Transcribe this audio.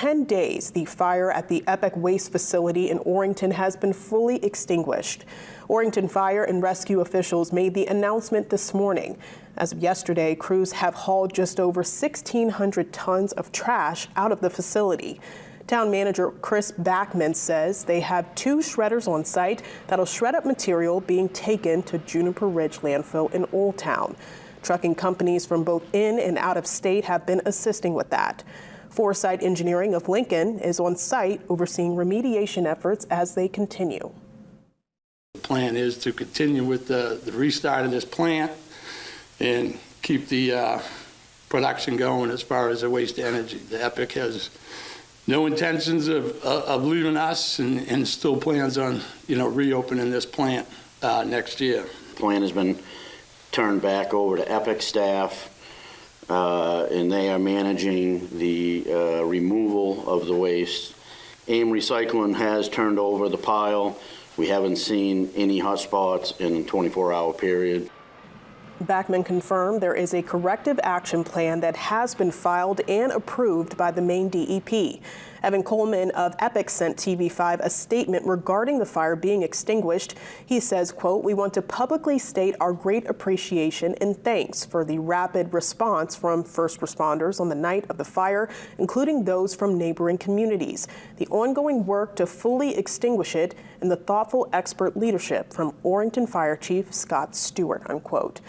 10 days, the fire at the EPEC waste facility in Orrington has been fully extinguished. Orrington Fire and Rescue officials made the announcement this morning. As of yesterday, crews have hauled just over 1,600 tons of trash out of the facility. Town Manager Chris Backman says they have 2 shredders on site that'll shred up material being taken to Juniper Ridge Landfill in Old Town. Trucking companies from both in and out of state have been assisting with that. Foresight Engineering of Lincoln is on site overseeing remediation efforts as they continue. The plan is to continue with the restart of this plant and keep the production going as far as the waste energy. The EPEC has no intentions of leaving us and still plans on, reopening this plant next year. The plan has been turned back over to EPEC staff, and they are managing the removal of the waste. AIM Recycling has turned over the pile. We haven't seen any hot spots in a 24-hour period. Backman confirmed there is a corrective action plan that has been filed and approved by the Maine DEP. Evan Coleman of EPEC sent TV5 a statement regarding the fire being extinguished. He says, quote, "We want to publicly state our great appreciation and thanks for the rapid response from first responders on the night of the fire, including those from neighboring communities, the ongoing work to fully extinguish it, and the thoughtful expert leadership from Orrington Fire Chief Scott Stewart," unquote.